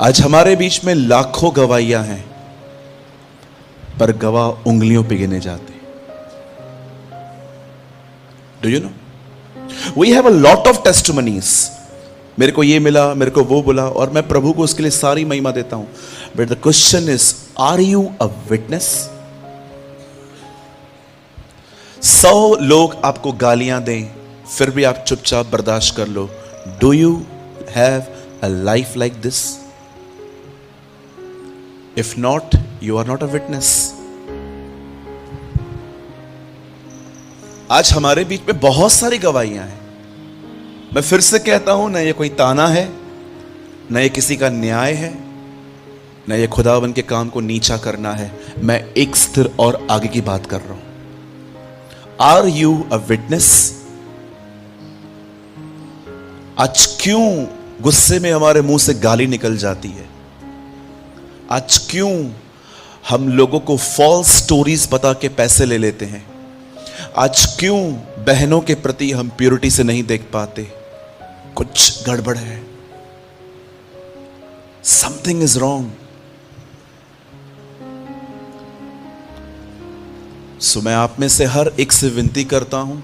आज हमारे बीच में लाखों गवाहियां हैं, पर गवाह उंगलियों पे गिने जाते हैं। Do you know, we have a lot of testimonies. मेरे को ये मिला, मेरे को वो बोला, और मैं प्रभु को उसके लिए सारी महिमा देता हूं। But the question is, are you a witness? 100 लोग आपको गालियां दें, फिर भी आप चुपचाप बर्दाश्त कर लो। Do you have a life like this? If not, you are not a witness. आज हमारे बीच में बहुत सारी गवाहियां हैं। मैं फिर से कहता हूं, ना ये कोई ताना है, ना ये किसी का न्याय है, ना ये खुदावन के काम को नीचा करना है। मैं एक स्थिर और आगे की बात कर रहा हूं। Are you a witness? आज क्यों गुस्से में हमारे मुंह से गाली निकल जाती है? आज क्यों हम लोगों को फॉल्स स्टोरीज बता के पैसे ले लेते हैं? आज क्यों बहनों के प्रति हम प्योरिटी से नहीं देख पाते? कुछ गड़बड़ है, समथिंग इज रॉन्ग। सो मैं आप में से हर एक से विनती करता हूं,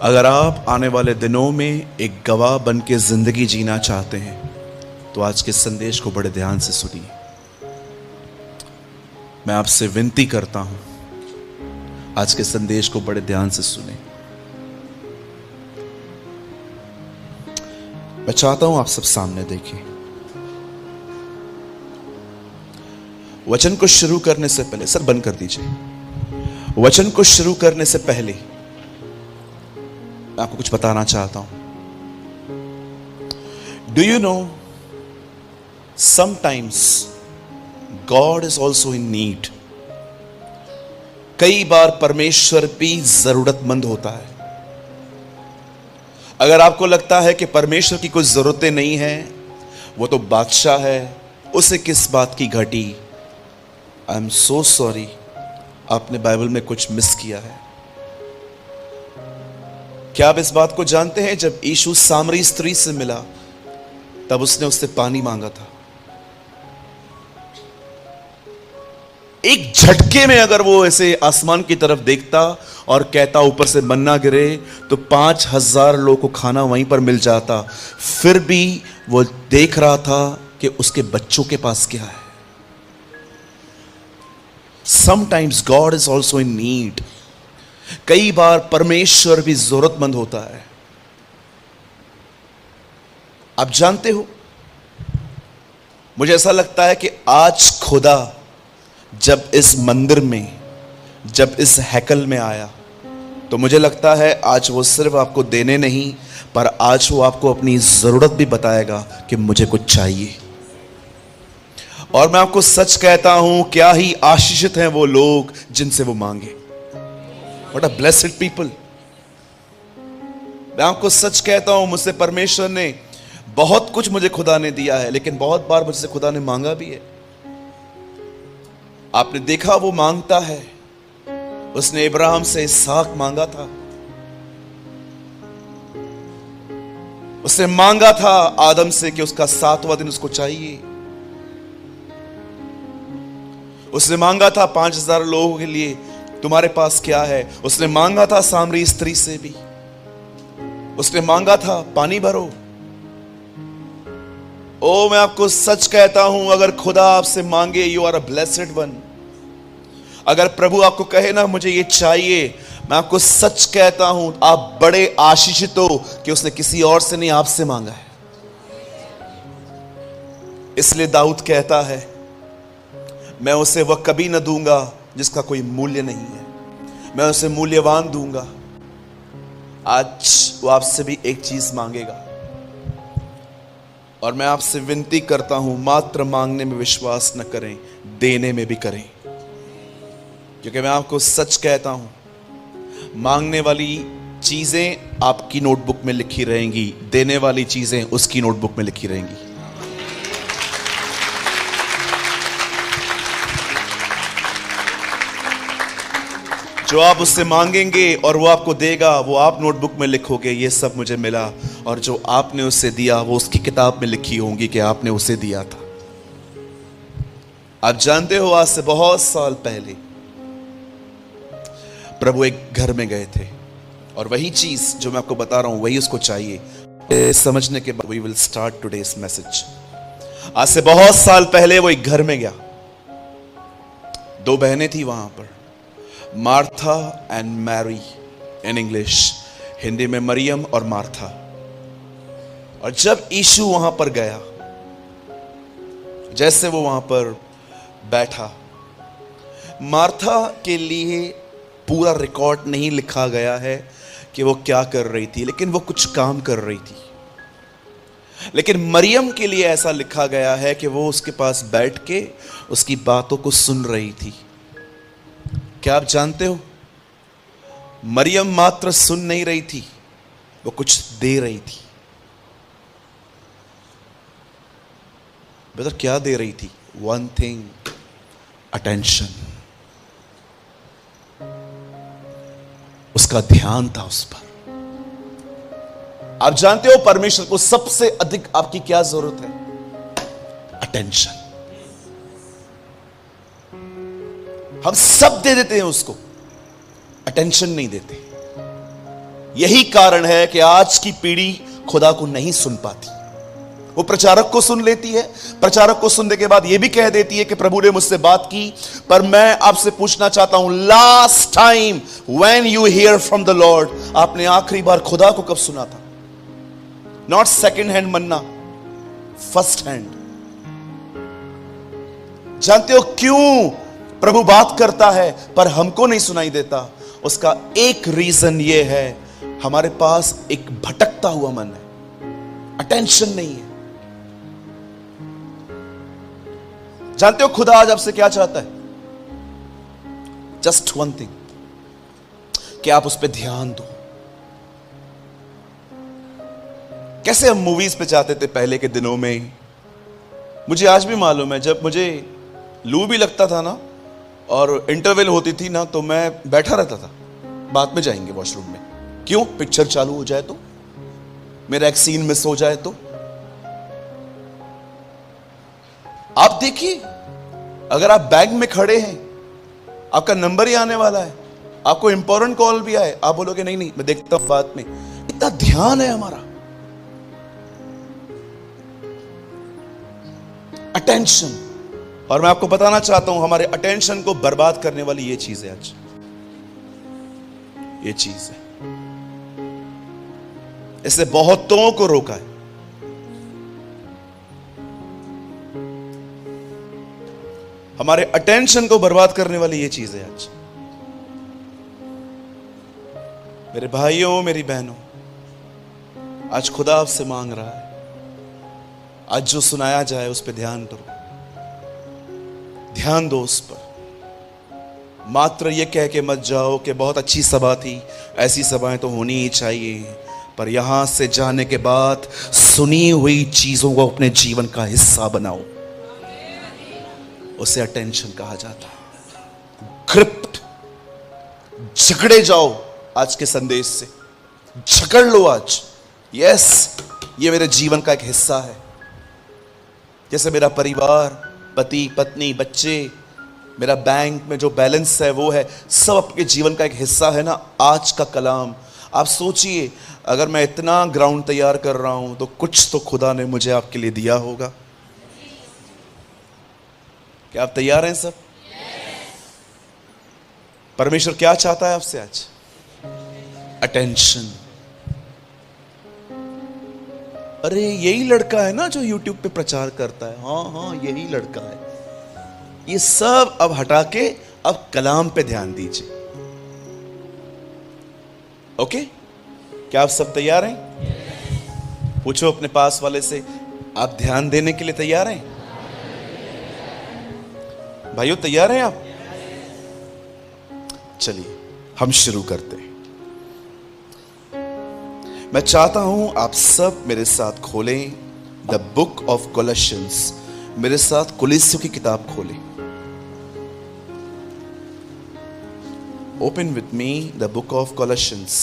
अगर आप आने वाले दिनों में एक गवाह बन के जिंदगी जीना चाहते हैं, तो आज के संदेश को बड़े ध्यान से सुनिए। मैं आपसे विनती करता हूं, आज के संदेश को बड़े ध्यान से सुने। मैं चाहता हूं आप सब सामने देखें। वचन को शुरू करने से पहले, सर बंद कर दीजिए। वचन को शुरू करने से पहले मैं आपको कुछ बताना चाहता हूं। Do you no, sometimes God is also in need. कई बार परमेश्वर भी जरूरतमंद होता है। अगर आपको लगता है कि परमेश्वर की कुछ जरूरतें नहीं है, वो तो बादशाह है, उसे किस बात की घटी, आई एम सो सॉरी, आपने बाइबल में कुछ मिस किया है। क्या आप इस बात को जानते हैं, जब यीशु सामरी स्त्री से मिला, तब उसने उससे पानी मांगा था। एक झटके में अगर वो ऐसे आसमान की तरफ देखता और कहता ऊपर से मन्ना गिरे, तो 5000 लोगों को खाना वहीं पर मिल जाता। फिर भी वो देख रहा था कि उसके बच्चों के पास क्या है। Sometimes God is also in need. कई बार परमेश्वर भी जरूरतमंद होता है। आप जानते हो, मुझे ऐसा लगता है कि आज खुदा जब इस मंदिर में, जब इस हैकल में आया, तो मुझे लगता है आज वो सिर्फ आपको देने नहीं, पर आज वो आपको अपनी जरूरत भी बताएगा कि मुझे कुछ चाहिए। और मैं आपको सच कहता हूं, क्या ही आशीषित हैं वो लोग जिनसे वो मांगे। What a blessed people. मैं आपको सच कहता हूं, मुझसे परमेश्वर ने बहुत कुछ, मुझे खुदा ने दिया है, लेकिन बहुत बार मुझसे खुदा ने मांगा भी है। आपने देखा वो मांगता है। उसने इब्राहिम से इसहाक मांगा था, उसने मांगा था आदम से कि उसका 7वां दिन उसको चाहिए। उसने मांगा था 5000 लोगों के लिए, तुम्हारे पास क्या है। उसने मांगा था सामरी स्त्री से भी, उसने मांगा था पानी भरो। ओ, मैं आपको सच कहता हूं, अगर खुदा आपसे मांगे, you are a blessed one. अगर प्रभु आपको कहे ना मुझे ये चाहिए, मैं आपको सच कहता हूं, आप बड़े आशीषित हो कि उसने किसी और से नहीं, आपसे मांगा है। इसलिए दाऊद कहता है, मैं उसे वह कभी न दूंगा जिसका कोई मूल्य नहीं है, मैं उसे मूल्यवान दूंगा। आज वो आपसे भी एक चीज मांगेगा, और मैं आपसे विनती करता हूं, मात्र मांगने में विश्वास न करें, देने में भी करें। क्योंकि मैं आपको सच कहता हूं, मांगने वाली चीजें आपकी नोटबुक में लिखी रहेंगी, देने वाली चीजें उसकी नोटबुक में लिखी रहेंगी। जो आप उससे मांगेंगे और वो आपको देगा, वो आप नोटबुक में लिखोगे, ये सब मुझे मिला। और जो आपने उससे दिया, वो उसकी किताब में लिखी होंगी कि आपने उसे दिया था। आप जानते हो आज से बहुत साल पहले प्रभु एक घर में गए थे और वही चीज जो मैं आपको बता रहा हूं वही उसको चाहिए। समझने के बाद we will start today's message. आज से बहुत साल पहले वो एक घर में गया। दो बहनें थी वहां पर, Martha and Mary in English, Hindi में मरियम और मार्था। और जब यीशु वहां पर गया, जैसे वो वहां पर बैठा, मार्था के लिए पूरा रिकॉर्ड नहीं लिखा गया है कि वो क्या कर रही थी, लेकिन वो कुछ काम कर रही थी। लेकिन मरियम के लिए ऐसा लिखा गया है कि वो उसके पास बैठ के उसकी बातों को सुन रही थी। क्या आप जानते हो, मरियम मात्र सुन नहीं रही थी, वो कुछ दे रही थी। बेटा क्या दे रही थी? One thing, attention. उसका ध्यान था उस पर। आप जानते हो परमेश्वर को सबसे अधिक आपकी क्या जरूरत है? अटेंशन। हम सब दे देते हैं उसको, अटेंशन नहीं देते। यही कारण है कि आज की पीढ़ी खुदा को नहीं सुन पाती। वो प्रचारक को सुन लेती है, प्रचारक को सुनने के बाद ये भी कह देती है कि प्रभु ने मुझसे बात की, पर मैं आपसे पूछना चाहता हूं, last time when you here from the Lord, आपने आखिरी बार खुदा को कब सुना था? Not second hand Manna, first hand. जानते हो क्यों प्रभु बात करता है पर हमको नहीं सुनाई देता? उसका एक रीजन ये है, हमारे पास एक भटकता हुआ मन है, अटेंशन नहीं है। जानते हो खुदा आज आपसे क्या चाहता है? जस्ट वन थिंग, कि आप उस पर ध्यान दो। कैसे हम मूवीज पे जाते थे पहले के दिनों में। मुझे आज भी मालूम है, जब मुझे लू भी लगता था ना और इंटरवल होती थी ना, तो मैं बैठा रहता था, बाद में जाएंगे वॉशरूम में। क्यों? पिक्चर चालू हो जाए तो, मेरा एक सीन मिस हो जाए तो। आप देखिए, अगर आप बैंक में खड़े हैं, आपका नंबर ही आने वाला है, आपको इंपॉर्टेंट कॉल भी आए, आप बोलोगे नहीं नहीं मैं देखता हूं बाद में। इतना ध्यान है हमारा, अटेंशन। और मैं आपको बताना चाहता हूं, हमारे अटेंशन को बर्बाद करने वाली ये चीज है आज, ये चीज है। इससे बहुतों को रोका है। हमारे अटेंशन को बर्बाद करने वाली ये चीज है आज। मेरे भाइयों, मेरी बहनों, आज खुदा आपसे मांग रहा है, आज जो सुनाया जाए उस पर ध्यान दो, ध्यान दो उस पर। मात्र ये कह के मत जाओ कि बहुत अच्छी सभा थी, ऐसी सभाएं तो होनी ही चाहिए, पर यहां से जाने के बाद सुनी हुई चीजों को अपने जीवन का हिस्सा बनाओ। उसे अटेंशन कहा जाता है। ग्रिप्ट, झगड़े जाओ आज के संदेश से, झगड़ लो आज। यस, ये मेरे जीवन का एक हिस्सा है। जैसे मेरा परिवार, पति पत्नी, बच्चे, मेरा बैंक में जो बैलेंस है वो है, सब आपके जीवन का एक हिस्सा है ना। आज का कलाम आप सोचिए, अगर मैं इतना ग्राउंड तैयार कर रहा हूं तो कुछ तो खुदा ने मुझे आपके लिए दिया होगा। क्या आप तैयार हैं सब? परमेश्वर क्या चाहता है आपसे आज? अटेंशन। अरे यही लड़का है ना जो YouTube पे प्रचार करता है। हाँ हाँ, यही लड़का है। ये सब अब हटा के अब कलाम पे ध्यान दीजिए। ओके? क्या आप सब तैयार हैं? पूछो अपने पास वाले से, आप ध्यान देने के लिए तैयार हैं? भाइयों तैयार हैं आप? चलिए हम शुरू करते हैं। मैं चाहता हूं आप सब मेरे साथ खोलें द बुक ऑफ कोलोसियंस। मेरे साथ कुलिस्सियों की किताब खोलें। Open with me the book of कोलोसियंस।